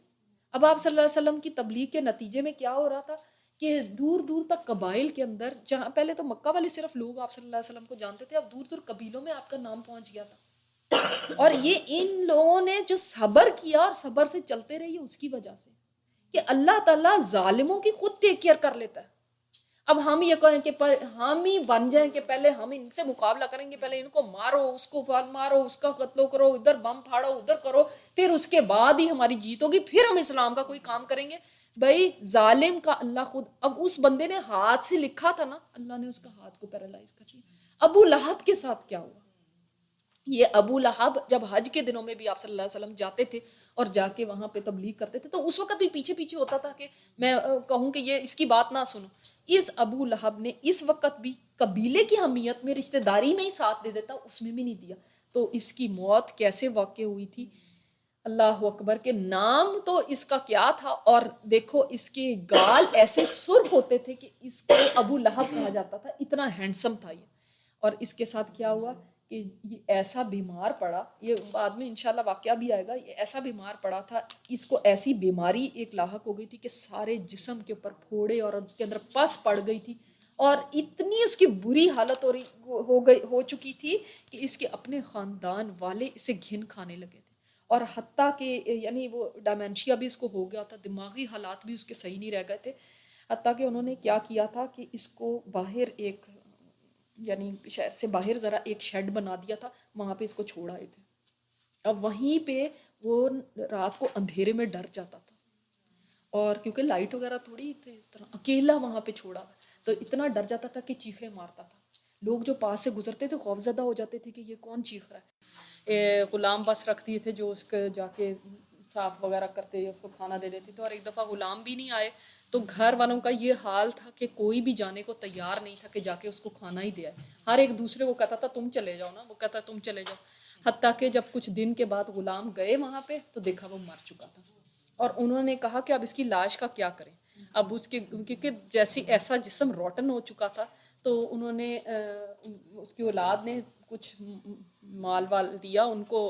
اب آپ صلی اللہ علیہ وسلم کی تبلیغ کے نتیجے میں کیا ہو رہا تھا کہ دور دور تک قبائل کے اندر، جہاں پہلے تو مکہ والے صرف لوگ آپ صلی اللہ علیہ وسلم کو جانتے تھے، اب دور دور قبیلوں میں آپ کا نام پہنچ گیا تھا. اور یہ ان لوگوں نے جو صبر کیا اور صبر سے چلتے رہے اس کی وجہ سے کہ اللہ تعالیٰ ظالموں کی خود ٹیک کیئر کر لیتا ہے. اب ہم یہ کہیں کہ ہم ہی بن جائیں کہ پہلے ہم ان سے مقابلہ کریں گے، پہلے ان کو مارو، اس کو مارو، اس کا قتل کرو، ادھر بم پھاڑو، ادھر کرو، پھر اس کے بعد ہی ہماری جیت ہوگی، پھر ہم اسلام کا کوئی کام کریں گے. بھائی ظالم کا اللہ خود، اب اس بندے نے ہاتھ سے لکھا تھا نا، اللہ نے اس کا ہاتھ کو پیرالائز کر دیا. ابو لہب کے ساتھ کیا ہوا؟ یہ ابو لہب جب حج کے دنوں میں بھی آپ صلی اللہ علیہ وسلم جاتے تھے اور جا کے وہاں پہ تبلیغ کرتے تھے تو اس وقت بھی پیچھے پیچھے ہوتا تھا کہ میں کہوں کہ یہ اس کی بات نہ سنو. اس ابو لہب نے اس وقت بھی قبیلے کی اہمیت میں، رشتہ داری میں ہی ساتھ دے دیتا، اس میں بھی نہیں دیا. تو اس کی موت کیسے واقع ہوئی تھی؟ اللہ اکبر کے نام تو اس کا کیا تھا، اور دیکھو اس کے گال ایسے سرخ ہوتے تھے کہ اس کو ابو لہب کہا جاتا تھا، اتنا ہینڈسم تھا یہ. اور اس کے ساتھ کیا ہوا کہ یہ ایسا بیمار پڑا، یہ بعد میں انشاءاللہ واقعہ بھی آئے گا، یہ ایسا بیمار پڑا تھا، اس کو ایسی بیماری ایک لاحق ہو گئی تھی کہ سارے جسم کے اوپر پھوڑے اور اس کے اندر پس پڑ گئی تھی، اور اتنی اس کی بری حالت ہو چکی تھی کہ اس کے اپنے خاندان والے اسے گھن کھانے لگے تھے. اور حتیٰ کہ یعنی وہ ڈیمینشیا بھی اس کو ہو گیا تھا، دماغی حالات بھی اس کے صحیح نہیں رہ گئے تھے. حتیٰ کہ انہوں نے کیا کیا تھا کہ اس کو باہر ایک، یعنی شہر سے باہر ذرا ایک شیڈ بنا دیا تھا، وہاں پہ اس کو چھوڑ آئے تھے. اب وہیں پہ وہ رات کو اندھیرے میں ڈر جاتا تھا، اور کیونکہ لائٹ وغیرہ تھوڑی تھی، اس طرح اکیلا وہاں پہ چھوڑا تو اتنا ڈر جاتا تھا کہ چیخیں مارتا تھا. لوگ جو پاس سے گزرتے تھے خوفزدہ ہو جاتے تھے کہ یہ کون چیخ رہا ہے. غلام بس رکھتی تھے جو اس کے جا کے صاف وغیرہ کرتے، اس کو کھانا دے دیتے تھے. اور ایک دفعہ غلام بھی نہیں آئے تو گھر والوں کا یہ حال تھا کہ کوئی بھی جانے کو تیار نہیں تھا کہ جا کے اس کو کھانا ہی دے آئے. ہر ایک دوسرے کو کہتا تھا تم چلے جاؤ نا، وہ کہتا تم چلے جاؤ. حتیٰ کہ جب کچھ دن کے بعد غلام گئے وہاں پہ تو دیکھا وہ مر چکا تھا، اور انہوں نے کہا کہ اب اس کی لاش کا کیا کریں. اب اس کے کیونکہ جیسی ایسا جسم روٹن ہو چکا تھا تو انہوں نے اس کی اولاد نے کچھ مال وال دیا ان کو،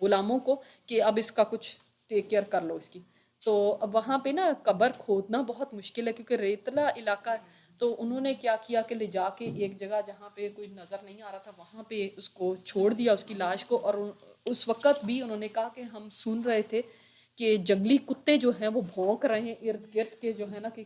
غلاموں کو، کہ اب اس کا کچھ ٹیک کیئر کر لو اس کی. تو اب وہاں پہ نا قبر کھودنا بہت مشکل ہے کیونکہ ریتلا علاقہ ہے. تو انہوں نے کیا کیا کہ لے جا کے ایک جگہ جہاں پہ کوئی نظر نہیں آ رہا تھا وہاں پہ اس کو چھوڑ دیا، اس کی لاش کو. اور اس وقت بھی انہوں نے کہا کہ ہم سن رہے تھے کہ جنگلی کتے جو ہیں وہ بھونک رہے ہیں ارد گرد کے، جو ہے نا کہ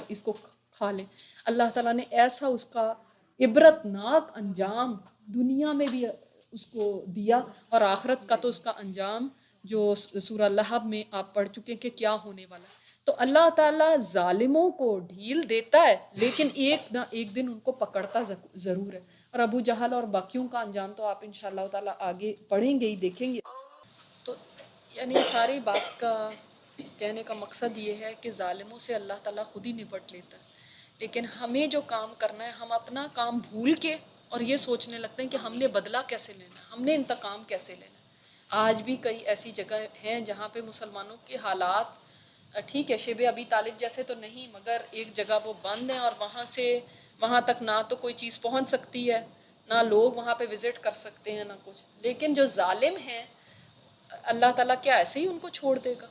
اس کو کھا لیں. اللہ تعالیٰ نے ایسا اس کا عبرت ناک انجام دنیا میں بھی اس کو دیا، اور آخرت کا تو اس کا انجام جو سورہ لہب میں آپ پڑھ چکے ہیں کہ کیا ہونے والا ہے. تو اللہ تعالیٰ ظالموں کو ڈھیل دیتا ہے لیکن ایک نہ ایک دن ان کو پکڑتا ضرور ہے. اور ابو جہل اور باقیوں کا انجام تو آپ انشاءاللہ تعالیٰ آگے پڑھیں گے ہی، دیکھیں گے. تو یعنی ساری بات کا کہنے کا مقصد یہ ہے کہ ظالموں سے اللہ تعالیٰ خود ہی نپٹ لیتا ہے، لیکن ہمیں جو کام کرنا ہے ہم اپنا کام بھول کے اور یہ سوچنے لگتے ہیں کہ ہم نے بدلہ کیسے لینا ہے، ہم نے انتقام کیسے لینا ہے. آج بھی کئی ایسی جگہ ہیں جہاں پہ مسلمانوں کے حالات ٹھیک ہے شیب ابی طالب جیسے تو نہیں، مگر ایک جگہ وہ بند ہیں اور وہاں تک نہ تو کوئی چیز پہنچ سکتی ہے، نہ لوگ وہاں پہ وزٹ کر سکتے ہیں، نہ کچھ. لیکن جو ظالم ہیں اللہ تعالیٰ کیا ایسے ہی ان کو چھوڑ دے گا؟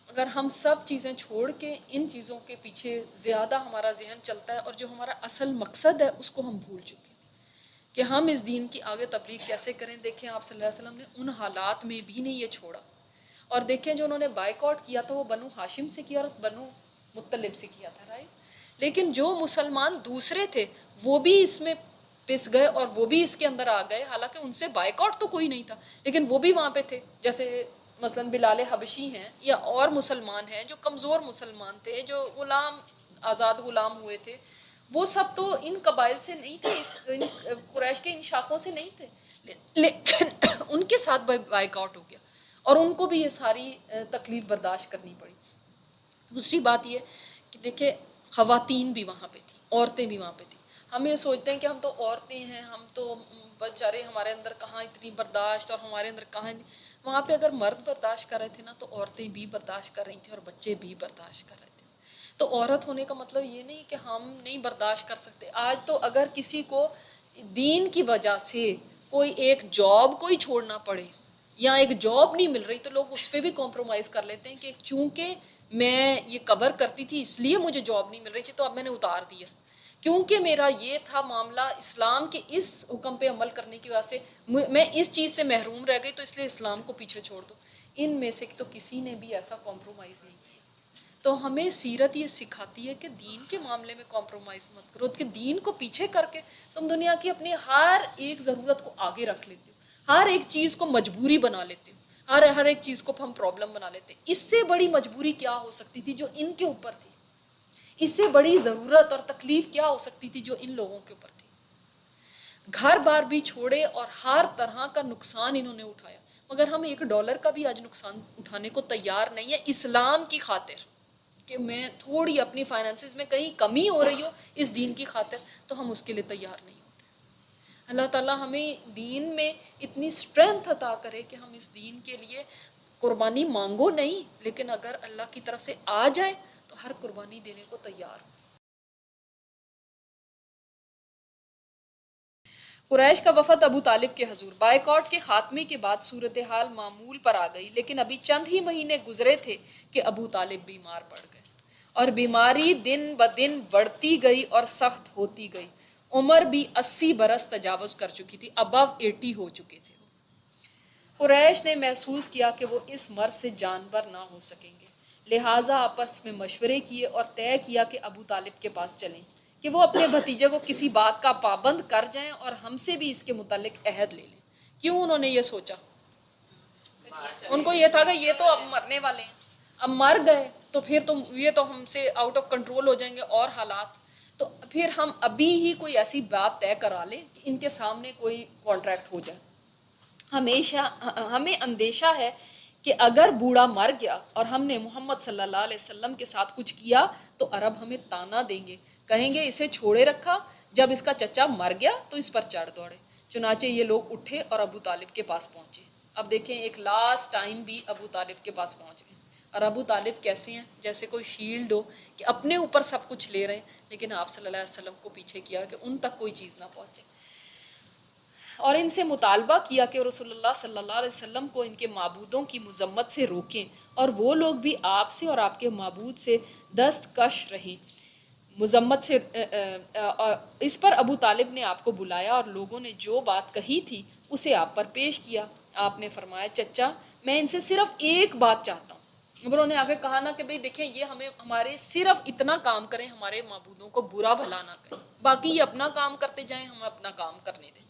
اگر ہم سب چیزیں چھوڑ کے ان چیزوں کے پیچھے زیادہ ہمارا ذہن چلتا ہے اور جو ہمارا اصل مقصد ہے اس کو ہم بھول چکے ہیں کہ ہم اس دین کی آگے تبلیغ کیسے کریں. دیکھیں آپ صلی اللہ علیہ وسلم نے ان حالات میں بھی نہیں یہ چھوڑا. اور دیکھیں جو انہوں نے بائیک آؤٹ کیا تھا وہ بنو ہاشم سے کیا اور بنو مطلب سے کیا تھا، رائٹ. لیکن جو مسلمان دوسرے تھے وہ بھی اس میں پس گئے اور وہ بھی اس کے اندر آ گئے، حالانکہ ان سے بائیکاٹ تو کوئی نہیں تھا، لیکن وہ بھی وہاں پہ تھے. جیسے مثلاً بلال حبشی ہیں یا اور مسلمان ہیں جو کمزور مسلمان تھے، جو غلام آزاد غلام ہوئے تھے، وہ سب تو ان قبائل سے نہیں تھے، ان قریش کے ان شاخوں سے نہیں تھے، لیکن ان کے ساتھ بائیک آؤٹ ہو گیا اور ان کو بھی یہ ساری تکلیف برداشت کرنی پڑی. دوسری بات یہ کہ دیکھیں خواتین بھی وہاں پہ تھیں، عورتیں بھی وہاں پہ تھیں. ہم یہ سوچتے ہیں کہ ہم تو عورتیں ہیں، ہم تو بیچارے ہمارے اندر کہاں اتنی برداشت اور ہمارے اندر کہاں. وہاں پہ اگر مرد برداشت کر رہے تھے نا تو عورتیں بھی برداشت کر رہی تھیں اور بچے بھی برداشت کر رہے تھے. تو عورت ہونے کا مطلب یہ نہیں کہ ہم نہیں برداشت کر سکتے. آج تو اگر کسی کو دین کی وجہ سے کوئی ایک جاب کوئی چھوڑنا پڑے یا ایک جاب نہیں مل رہی تو لوگ اس پہ بھی کمپرومائز کر لیتے ہیں کہ چونکہ میں یہ کور کرتی تھی اس لیے مجھے جاب نہیں مل رہی تھی تو اب میں نے اتار دیا، کیونکہ میرا یہ تھا معاملہ اسلام کے اس حکم پہ عمل کرنے کی وجہ سے میں اس چیز سے محروم رہ گئی تو اس لیے اسلام کو پیچھے چھوڑ دو. ان میں سے تو کسی نے بھی ایسا کمپرومائز نہیں کیا. تو ہمیں سیرت یہ سکھاتی ہے کہ دین کے معاملے میں کمپرومائز مت کرو، کہ دین کو پیچھے کر کے تم دنیا کی اپنی ہر ایک ضرورت کو آگے رکھ لیتے ہو، ہر ایک چیز کو مجبوری بنا لیتے ہو، ہر ایک چیز کو ہم پرابلم بنا لیتے ہیں. اس سے بڑی مجبوری کیا ہو سکتی تھی جو ان کے اوپر تھی؟ اس سے بڑی ضرورت اور تکلیف کیا ہو سکتی تھی جو ان لوگوں کے اوپر تھی؟ گھر بار بھی چھوڑے اور ہر طرح کا نقصان انہوں نے اٹھایا، مگر ہم $1 کا بھی آج نقصان اٹھانے کو تیار نہیں ہے اسلام کی خاطر، کہ میں تھوڑی اپنی فائنانسز میں کہیں کمی ہو رہی ہو اس دین کی خاطر، تو ہم اس کے لیے تیار نہیں ہوتے. اللہ تعالیٰ ہمیں دین میں اتنی اسٹرینتھ عطا کرے کہ ہم اس دین کے لیے قربانی مانگو نہیں، لیکن اگر اللہ کی طرف سے آ جائے تو ہر قربانی دینے کو تیار ہو. قریش کا وفد ابو طالب کے حضور. بائیکاٹ کے خاتمے کے بعد صورتحال معمول پر آ گئی، لیکن ابھی چند ہی مہینے گزرے تھے کہ ابو طالب بیمار پڑ گئے اور بیماری دن بدن بڑھتی گئی اور سخت ہوتی گئی. عمر بھی 80 برس تجاوز کر چکی تھی، ابو 80 ہو چکے تھے. قریش نے محسوس کیا کہ وہ اس مرض سے جانبر نہ ہو سکیں گے، لہٰذا آپس میں مشورے کیے اور طے کیا کہ ابو طالب کے پاس چلیں کہ وہ اپنے بھتیجے کو کسی بات کا پابند کر جائیں اور ہم سے بھی اس کے متعلق عہد لے لیں. کیوں انہوں نے یہ سوچا؟ ان کو یہ تھا کہ یہ تو اب مرنے والے ہیں، اب مر گئے تو پھر یہ تو ہم سے آؤٹ آف کنٹرول ہو جائیں گے اور حالات، تو پھر ہم ابھی ہی کوئی ایسی بات طے کرا لیں کہ ان کے سامنے کوئی کانٹریکٹ ہو جائے. ہمیں اندیشہ ہے کہ اگر بوڑھا مر گیا اور ہم نے محمد صلی اللہ علیہ وسلم کے ساتھ کچھ کیا تو عرب ہمیں تانا دیں گے، کہیں گے اسے چھوڑے رکھا، جب اس کا چچا مر گیا تو اس پر چڑھ دوڑے. چنانچہ یہ لوگ اٹھے اور ابو طالب کے پاس پہنچے. اب دیکھیں ایک لاسٹ ٹائم بھی ابو طالب کے پاس پہنچ گئے. اور ابو طالب کیسے ہیں؟ جیسے کوئی شیلڈ ہو کہ اپنے اوپر سب کچھ لے رہے ہیں لیکن آپ صلی اللہ علیہ وسلم کو پیچھے کیا کہ ان تک کوئی چیز نہ پہنچے. اور ان سے مطالبہ کیا کہ رسول اللہ صلی اللہ علیہ وسلم کو ان کے معبودوں کی مذمت سے روکیں اور وہ لوگ بھی آپ سے اور آپ کے معبود سے دستکش رہیں مذمت سے. اس پر ابو طالب نے آپ کو بلایا اور لوگوں نے جو بات کہی تھی اسے آپ پر پیش کیا. آپ نے فرمایا چچا میں ان سے صرف ایک بات چاہتا ہوں. انہوں نے آگے کہا نا کہ بھئی دیکھیں یہ ہمارے صرف اتنا کام کریں، ہمارے معبودوں کو برا بھلا نہ کریں، باقی یہ اپنا کام کرتے جائیں، ہم اپنا کام کرنے دیں.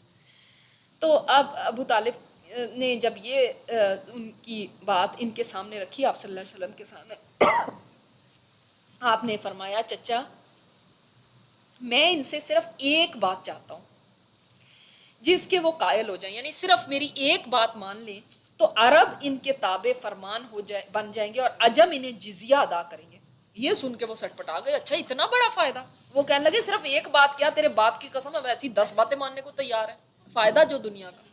تو اب ابو طالب نے جب یہ ان کی بات ان کے سامنے رکھی، آپ صلی اللہ علیہ وسلم کے سامنے، آپ نے فرمایا چچا میں ان سے صرف ایک بات چاہتا ہوں جس کے وہ قائل ہو جائیں، یعنی صرف میری ایک بات مان لیں تو عرب ان کے تابع فرمان بن جائیں گے اور عجم انہیں جزیہ ادا کریں گے. یہ سن کے وہ سٹ پٹا گئے، اچھا اتنا بڑا فائدہ. وہ کہنے لگے صرف ایک بات کیا، تیرے باپ کی قسم ہے ویسی 10 باتیں ماننے کو تیار ہے، فائدہ جو دنیا کا.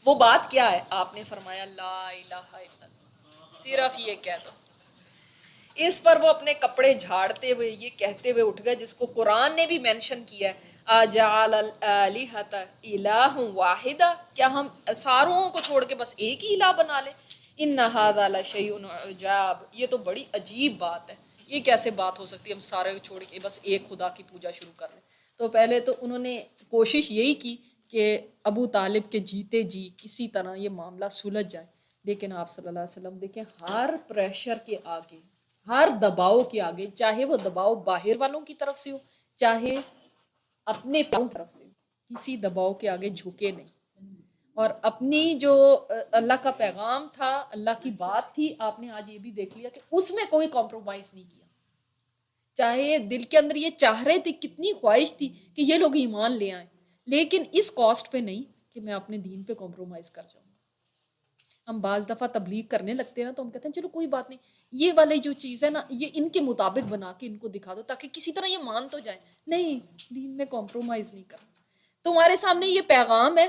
وہ بات کیا ہے؟ آپ نے فرمایا لا الہ الا اللہ، صرف یہ کہہ دو. اس پر وہ اپنے کپڑے جھاڑتے ہوئے یہ کہتے ہوئے اٹھ گئے جس کو قرآن نے بھی مینشن کیا ہے، اجعل الالہۃ الہ واحدہ، کیا ہم ساروں کو چھوڑ کے بس ایک ہی الہ بنا لیں؟ ان ھذا لشیء عجاب، یہ تو بڑی عجیب بات ہے، یہ کیسے بات ہو سکتی ہے ہم سارے چھوڑ کے بس ایک خدا کی پوجا شروع کر لیں. تو پہلے تو انہوں نے کوشش یہی کی کہ ابو طالب کے جیتے جی کسی طرح یہ معاملہ سلجھ جائے، لیکن آپ صلی اللہ علیہ وسلم دیکھیں ہر پریشر کے آگے ہر دباؤ کے آگے، چاہے وہ دباؤ باہر والوں کی طرف سے ہو چاہے اپنے پیروں کی طرف سے ہو، کسی دباؤ کے آگے جھکے نہیں، اور اپنی جو اللہ کا پیغام تھا، اللہ کی بات تھی، آپ نے آج یہ بھی دیکھ لیا کہ اس میں کوئی کمپرومائز نہیں کیا، چاہے دل کے اندر یہ چاہ رہے تھے، کتنی خواہش تھی کہ یہ لوگ ایمان لے آئیں، لیکن اس کاسٹ پہ نہیں کہ میں اپنے دین پہ کمپرومائز کر جاؤں۔ ہم بعض دفعہ تبلیغ کرنے لگتے ہیں نا، تو ہم کہتے ہیں چلو کوئی بات نہیں، یہ والی جو چیز ہے نا یہ ان کے مطابق بنا کے ان کو دکھا دو تاکہ کسی طرح یہ مان تو جائے۔ نہیں، دین میں کمپرومائز نہیں کرنا، تمہارے سامنے یہ پیغام ہے،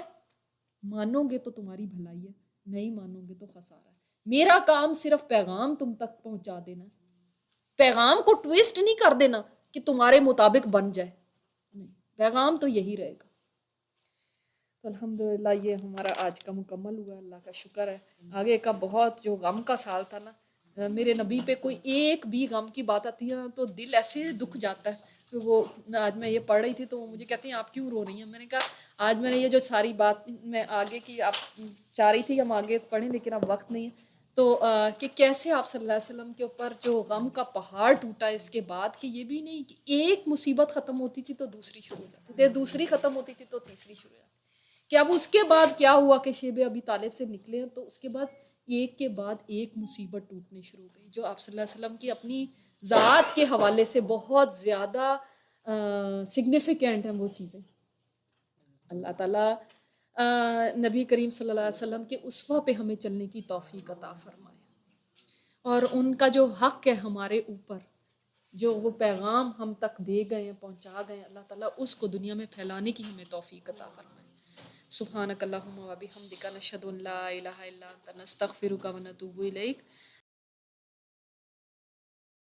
مانو گے تو تمہاری بھلائی ہے، نہیں مانو گے تو خسارہ ہے۔ میرا کام صرف پیغام تم تک پہنچا دینا ہے، پیغام کو ٹویسٹ نہیں کر دینا کہ تمہارے مطابق بن جائے، نہیں، پیغام تو یہی رہے گا۔ تو الحمدللہ یہ ہمارا آج کا مکمل ہوا، اللہ کا شکر ہے۔ آگے کا بہت جو غم کا سال تھا نا، میرے نبی پہ کوئی ایک بھی غم کی بات آتی ہے تو دل ایسے دکھ جاتا ہے کہ وہ، آج میں یہ پڑھ رہی تھی تو وہ مجھے کہتی ہیں آپ کیوں رو رہی ہیں؟ میں نے کہا آج میں نے یہ جو ساری بات میں آگے کی آپ چاہ رہی تھی ہم آگے پڑھیں لیکن اب وقت نہیں ہے، تو کہ کیسے آپ صلی اللہ علیہ وسلم کے اوپر جو غم کا پہاڑ ٹوٹا اس کے بعد، کہ یہ بھی نہیں کہ ایک مصیبت ختم ہوتی تھی تو دوسری شروع ہو جاتی تھی، دوسری ختم ہوتی تھی تو تیسری شروع ہو جاتی تھی، کہ اب اس کے بعد کیا ہوا کہ شیب ابی طالب سے نکلے ہیں تو اس کے بعد ایک کے بعد ایک مصیبت ٹوٹنے شروع ہو گئی، جو آپ صلی اللہ علیہ وسلم کی اپنی ذات کے حوالے سے بہت زیادہ سگنیفیکینٹ ہیں وہ چیزیں۔ اللہ تعالیٰ نبی کریم صلی اللہ علیہ وسلم کے اسوہ پہ ہمیں چلنے کی توفیق عطا فرمائے، اور ان کا جو حق ہے ہمارے اوپر، جو وہ پیغام ہم تک دے گئے ہیں، پہنچا گئے ہیں، اللہ تعالیٰ اس کو دنیا میں پھیلانے کی ہمیں توفیق عطا فرمائے۔ سبحانک اللہم و بحمدک، نشہد ان لا الہ الا انت، نستغفرک و نتوب الیک۔